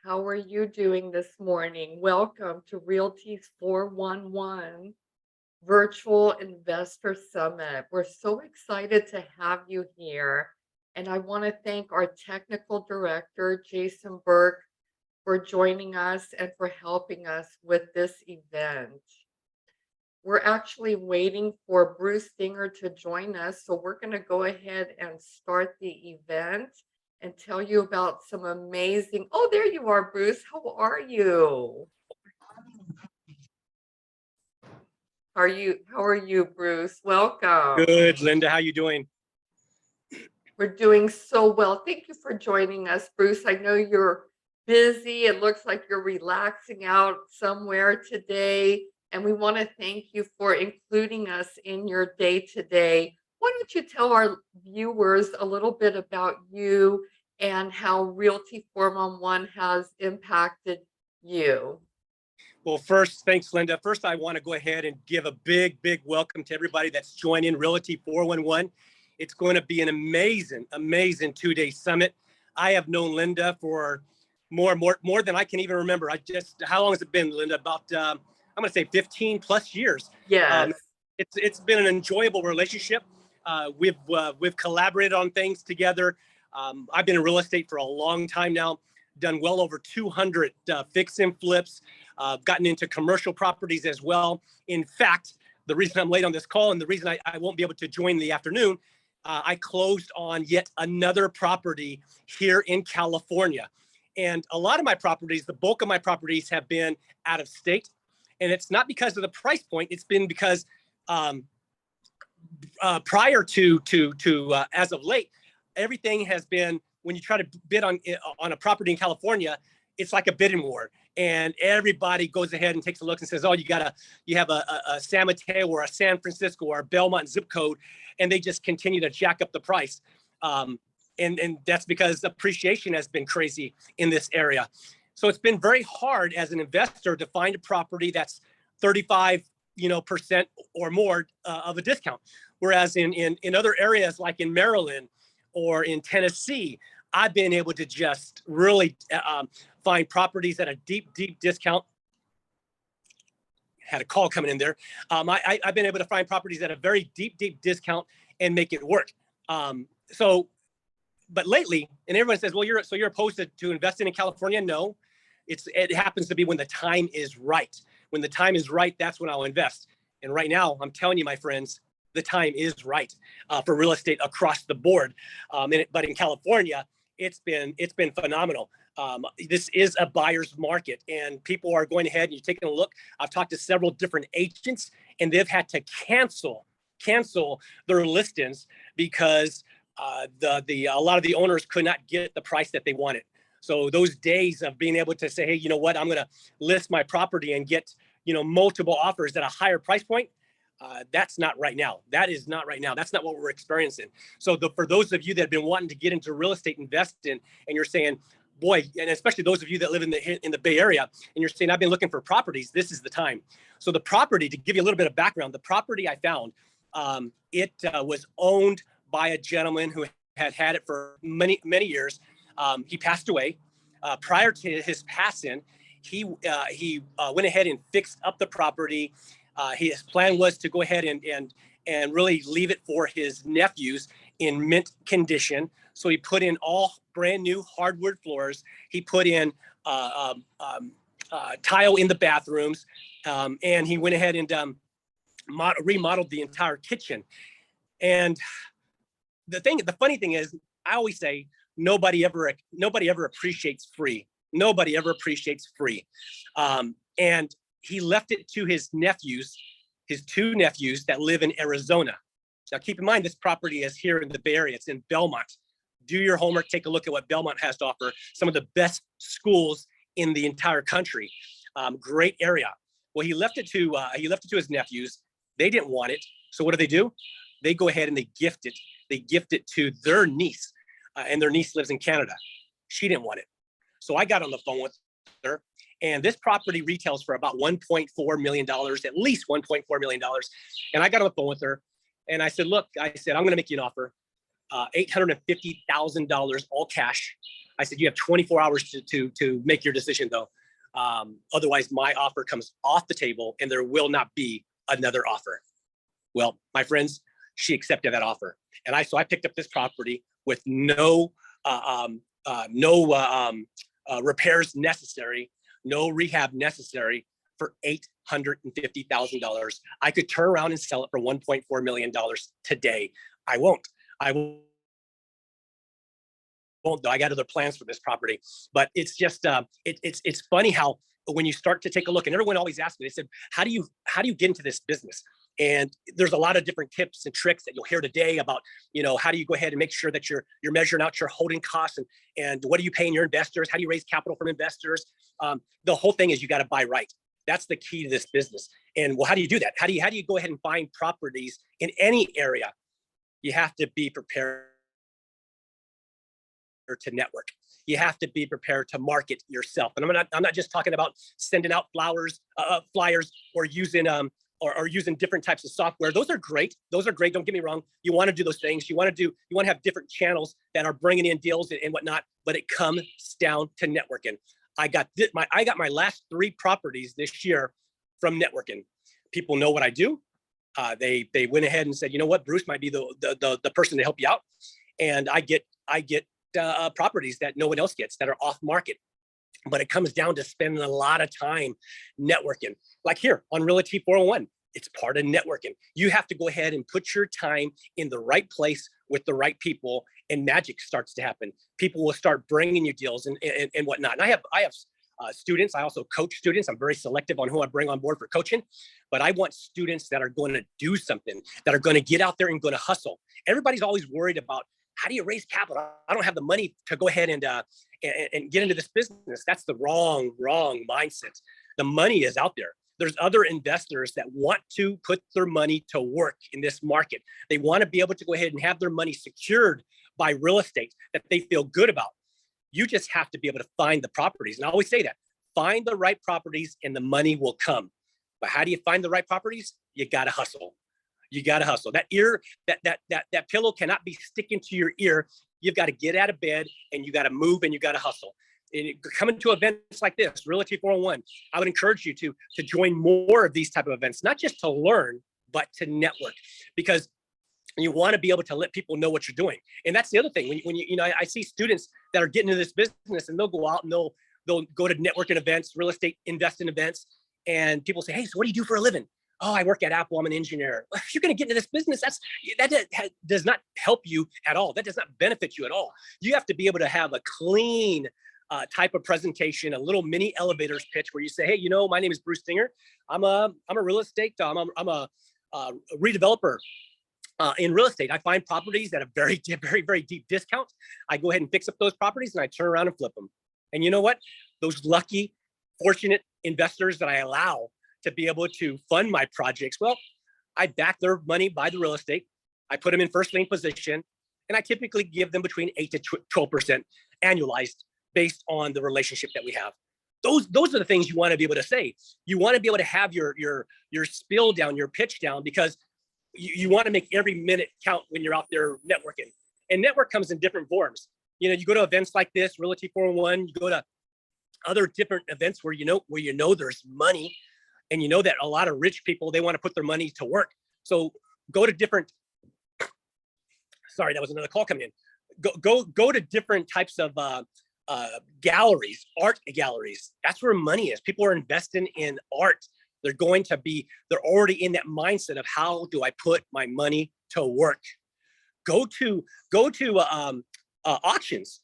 How are you doing this morning? Welcome to Realty's 411 Virtual Investor Summit. We're so excited to have you here. And I want to thank our technical director, Jason Burke, for joining us and for helping us with this event. We're actually waiting for Bruce Dinger to join us, so we're going to go ahead and start the event and tell you about some amazing. Oh, there you are, Bruce. How are you? How are you, Bruce? Welcome. Good, Linda. How you doing? We're doing so well. Thank you for joining us, Bruce. I know you're busy. It looks like you're relaxing out somewhere today. And we want to thank you for including us in your day today. Why don't you tell our viewers a little bit about you and how Realty 411 has impacted you? Well, first, thanks, Linda. First, I want to go ahead and give a big welcome to everybody that's joining Realty 411. It's going to be an amazing 2-day summit. I have known Linda for more than I can even remember. How long has it been, Linda? About I'm going to say 15 plus years. Yes. It's been an enjoyable relationship. We've collaborated on things together. I've been in real estate for a long time now. Done well over 200 fix and flips. Gotten into commercial properties as well. In fact, the reason I'm late on this call and the reason I won't be able to join in the afternoon, I closed on yet another property here in California. And a lot of my properties, the bulk of my properties have been out of state. And it's not because of the price point. It's been because prior to as of late, everything has been, when you try to bid on a property in California, it's like a bidding war. And everybody goes ahead and takes a look and says, oh, you have a San Mateo or a San Francisco or a Belmont zip code. And they just continue to jack up the price. And that's because appreciation has been crazy in this area. So it's been very hard as an investor to find a property that's 35% or more of a discount. Whereas in other areas like in Maryland or in Tennessee, I've been able to just really find properties at a deep discount. Had a call coming in there. I've been able to find properties at a very deep discount and make it work. But lately, and everyone says, well, you're opposed to investing in California. No, it happens to be when the time is right. When the time is right, that's when I'll invest. And right now, I'm telling you, my friends, the time is right for real estate across the board. But in California, it's been phenomenal. This is a buyer's market, and people are going ahead and you're taking a look. I've talked to several different agents, and they've had to cancel their listings because a lot of the owners could not get the price that they wanted. So those days of being able to say, hey, you know what, I'm going to list my property and get multiple offers at a higher price point. That's not right now. That is not right now. That's not what we're experiencing. So for those of you that have been wanting to get into real estate investing, and you're saying, boy, and especially those of you that live in the Bay Area, and you're saying, I've been looking for properties, this is the time. So the property, to give you a little bit of background, the property I found, it was owned by a gentleman who had it for many years. He passed away. Prior to his passing, he went ahead and fixed up the property. His plan was to go ahead and really leave it for his nephews in mint condition. So he put in all brand new hardwood floors. He put in tile in the bathrooms, and he went ahead and remodeled the entire kitchen. And the funny thing is, I always say nobody ever appreciates free. Nobody ever appreciates free. And he left it to his nephews, his two nephews that live in Arizona. Now, keep in mind, this property is here in the Bay Area. It's in Belmont. Do your homework. Take a look at what Belmont has to offer. Some of the best schools in the entire country. Great area. Well, he left it to his nephews. They didn't want it. So what do? They go ahead and they gift it. They gift it to their niece, and their niece lives in Canada. She didn't want it. So I got on the phone with her. And this property retails for about $1.4 million, at least $1.4 million. And I got on the phone with her and I said, look, I'm going to make you an offer, $850,000 all cash. I said, you have 24 hours to make your decision though. Otherwise my offer comes off the table and there will not be another offer. Well, my friends, she accepted that offer. And so I picked up this property with no repairs necessary, no rehab necessary, for $850,000. I could turn around and sell it for $1.4 million today. I won't. Though I got other plans for this property, but it's just it's funny how when you start to take a look, and everyone always asks me, they said, how do you get into this business? And there's a lot of different tips and tricks that you'll hear today about, how do you go ahead and make sure that you're measuring out your holding costs, and what are you paying your investors? How do you raise capital from investors? The whole thing is you got to buy right. That's the key to this business. And well, how do you do that? How do you go ahead and find properties in any area? You have to be prepared to network. You have to be prepared to market yourself. And I'm not just talking about sending out flyers or using different types of software. Those are great. Don't get me wrong. You want to do those things. You want to have different channels that are bringing in deals and whatnot. But it comes down to networking. I got my last 3 properties this year from networking. People know what I do. They went ahead and said, you know what, Bruce might be the person to help you out. And I get properties that no one else gets that are off market. But it comes down to spending a lot of time networking. Like here on Realty411, it's part of networking. You have to go ahead and put your time in the right place with the right people, and magic starts to happen. People will start bringing you deals and whatnot. And I have students. I also coach students. I'm very selective on who I bring on board for coaching, but I want students that are going to do something, that are going to get out there and going to hustle. Everybody's always worried about, how do you raise capital? I don't have the money to go ahead and get into this business. That's the wrong mindset. The money is out there. There's other investors that want to put their money to work in this market. They want to be able to go ahead and have their money secured by real estate that they feel good about. You just have to be able to find the properties. And I always say that, find the right properties and the money will come. But how do you find the right properties? You got to hustle. You got to hustle. That ear, that pillow cannot be sticking to your ear. You've got to get out of bed and you got to move and you got to hustle. And coming to events like this, Realty411, I would encourage you to join more of these type of events, not just to learn, but to network, because you want to be able to let people know what you're doing. And that's the other thing. When I see students that are getting into this business and they'll go out and they'll go to networking events, real estate investing events, and people say, hey, so what do you do for a living? Oh, I work at Apple. I'm an engineer. If you're going to get into this business, that does not help you at all. That does not benefit you at all. You have to be able to have a clean type of presentation, a little mini elevators pitch where you say, hey, my name is Bruce Dinger. I'm a real estate. I'm a redeveloper in real estate. I find properties at a very, very, very deep discount. I go ahead and fix up those properties and I turn around and flip them. And you know what? Those lucky, fortunate investors that I allow to be able to fund my projects, well, I back their money, buy the real estate. I put them in first lien position, and I typically give them between 8 to 12% annualized based on the relationship that we have. Those are the things you want to be able to say. You want to be able to have your spill down, your pitch down, because you want to make every minute count when you're out there networking. And network comes in different forms. You go to events like this, Realty411, you go to other different events where there's money, and that a lot of rich people, they want to put their money to work. So go to different, sorry, that was another call coming in. Go to different types of galleries, art galleries. That's where money is. People are investing in art. They're already in that mindset of, how do I put my money to work? Go to auctions.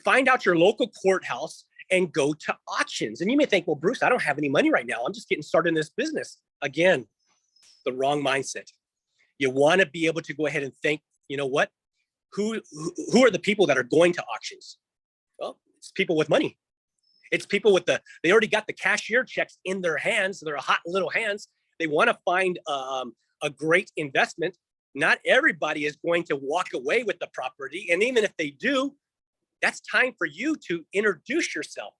Find out your local courthouse and go to auctions. And you may think, well, Bruce, I don't have any money right now. I'm just getting started in this business. Again, the wrong mindset. You want to be able to go ahead and think, you know what? Who are the people that are going to auctions? Well, it's people with money. It's people they already got the cashier checks in their hands. They're hot little hands. They want to find a great investment. Not everybody is going to walk away with the property. And even if they do, that's time for you to introduce yourself.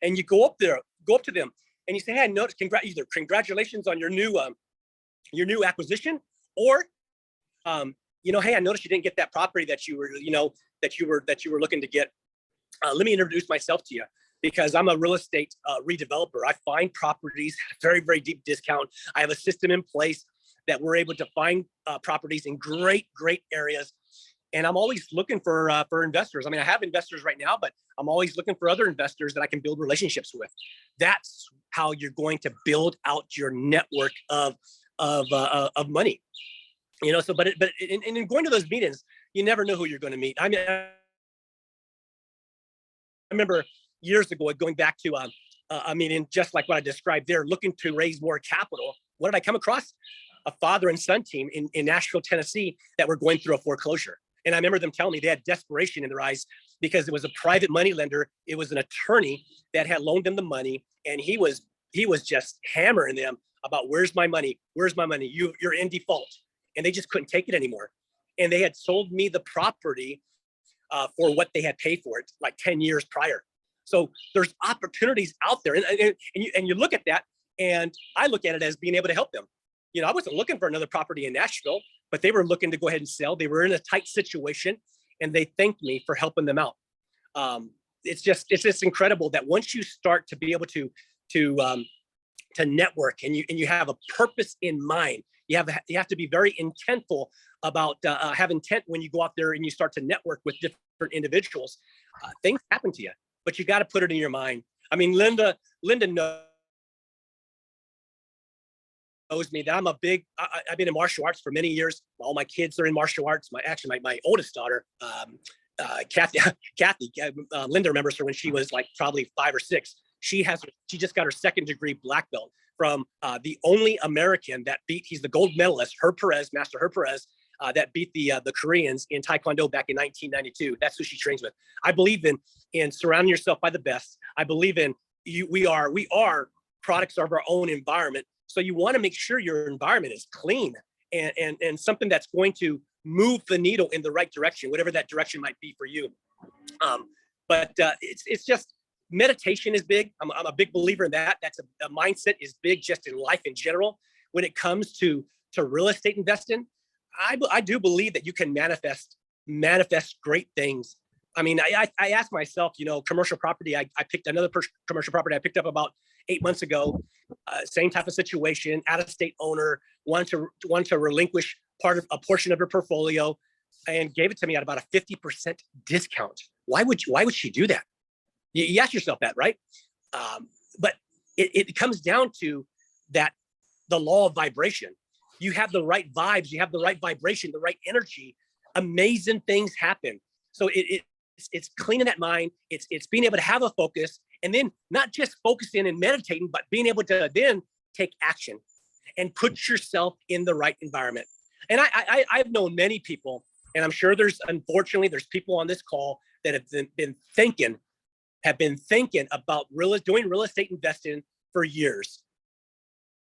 And you go up to them and you say, hey, I noticed, either congratulations on your new acquisition, or hey, I noticed you didn't get that property that you were looking to get. let me introduce myself to you, because I'm a real estate redeveloper. I find properties at a very, very deep discount. I have a system in place that we're able to find properties in great, great areas. And I'm always looking for investors. I mean, I have investors right now, but I'm always looking for other investors that I can build relationships with. That's how you're going to build out your network of money. You know, so but in going to those meetings, you never know who you're going to meet. I mean, I remember years ago going back to a meeting just like what I described there, looking to raise more capital. What did I come across? A father and son team in Nashville, Tennessee, that were going through a foreclosure. And I remember them telling me they had desperation in their eyes because it was a private money lender. It was an attorney that had loaned them the money, and he was just hammering them about, where's my money? Where's my money? You're in default. And they just couldn't take it anymore. And they had sold me the property for what they had paid for it like 10 years prior. So there's opportunities out there, and you look at that, and I look at it as being able to help them. You know, I wasn't looking for another property in Nashville, but they were looking to go ahead and sell. They were in a tight situation, and they thanked me for helping them out. It's just incredible that once you start to be able to network, and you have a purpose in mind, you have to be very intentful about have intent when you go out there and you start to network with different individuals. Things happen to you, but you got to put it in your mind. I mean, Linda knows me that I'm a big, I've been in martial arts for many years. All my kids are in martial arts. My oldest daughter, Kathy, Linda remembers her when she was like probably 5 or 6. She just got her 2nd degree black belt from the only American that he's the gold medalist, Master Herb Perez, that beat the Koreans in Taekwondo back in 1992. That's who she trains with. I believe in surrounding yourself by the best. I believe in we are products of our own environment. So you want to make sure your environment is clean and something that's going to move the needle in the right direction, whatever that direction might be for you. But it's just, meditation is big. I'm a big believer in that. That's a mindset is big just in life in general. When it comes to real estate investing, I do believe that you can manifest great things. I mean, I asked myself, you know, commercial property. I picked another commercial property I picked up about 8 months ago. Same type of situation. Out-of-state owner wanted to relinquish a portion of her portfolio, and gave it to me at about a 50% discount. Why would she do that? You ask yourself that, right? But it comes down to that, the law of vibration. You have the right vibes, you have the right vibration, the right energy, amazing things happen. So it's cleaning that mind. It's being able to have a focus, and then not just focusing and meditating, but being able to then take action and put yourself in the right environment. And I've known many people, and I'm sure unfortunately there's people on this call that have been thinking about doing real estate investing for years.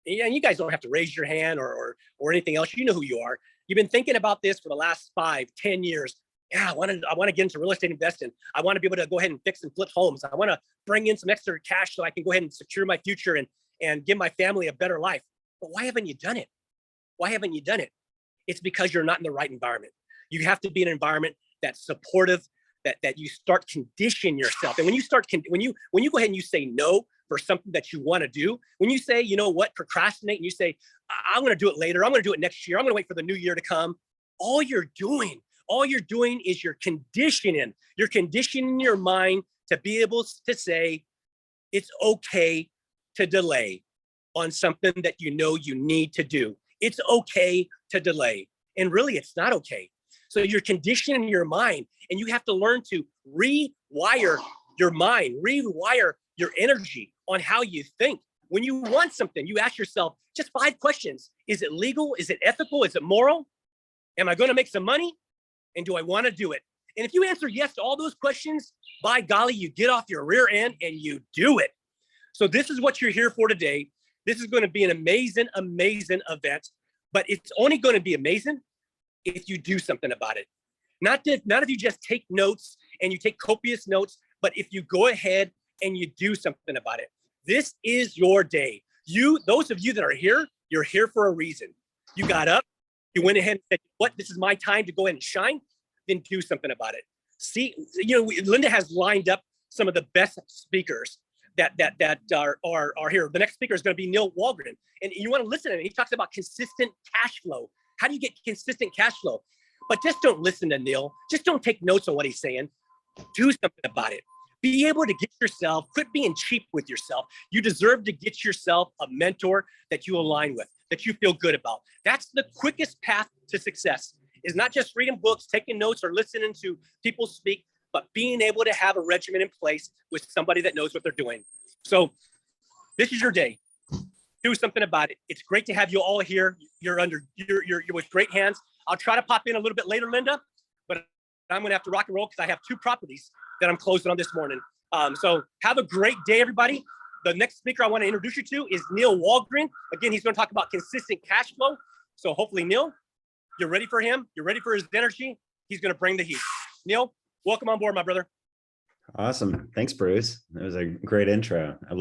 And you guys don't have to raise your hand or anything else. You know who you are. You've been thinking about this for the last 5-10 years. Yeah, I want to get into real estate investing. I want to be able to go ahead and fix and flip homes. I want to bring in some extra cash so I can go ahead and secure my future and give my family a better life. But why haven't you done it? Why haven't you done it? It's because you're not in the right environment. You have to be in an environment that's supportive, that you start condition yourself. And when you go ahead and you say no for something that you want to do, when you say, you know what, procrastinate, and you say, I'm going to do it later, I'm going to do it next year, I'm going to wait for the new year to come, all you're doing is you're conditioning your mind to be able to say, it's okay to delay on something that you know you need to do. It's okay to delay. And really, it's not okay. So you're conditioning your mind, and you have to learn to rewire your mind, rewire your energy on how you think. When you want something, you ask yourself just 5 questions. Is it legal? Is it ethical? Is it moral? Am I going to make some money? And do I want to do it? And if you answer yes to all those questions, by golly, you get off your rear end and you do it. So this is what you're here for today. This is going to be an amazing, amazing event, but it's only going to be amazing if you do something about it. Not if you just take notes and you take copious notes, but if you go ahead and you do something about it. This is your day. Those of you that are here, you're here for a reason. You got up, you went ahead and said, what, this is my time to go ahead and shine, then do something about it. See, Linda has lined up some of the best speakers that are here. The next speaker is going to be Neil Walgren, and you want to listen to him. He talks about consistent cash flow. How do you get consistent cash flow? But just don't listen to Neil. Just don't take notes on what he's saying. Do something about it. Be able to get yourself, quit being cheap with yourself. You deserve to get yourself a mentor that you align with, that you feel good about. That's the quickest path to success, is not just reading books, taking notes, or listening to people speak, but being able to have a regimen in place with somebody that knows what they're doing. So this is your day. Do something about it. It's great to have you all here. You're with great hands. I'll try to pop in a little bit later, Linda, but I'm going to have to rock and roll because I have 2 properties that I'm closing on this morning. So have a great day, everybody. The next speaker I want to introduce you to is Neil Walgren. Again, he's going to talk about consistent cash flow. So hopefully, Neil, you're ready for him. You're ready for his energy. He's going to bring the heat. Neil, welcome on board, my brother. Awesome. Thanks, Bruce. That was a great intro. I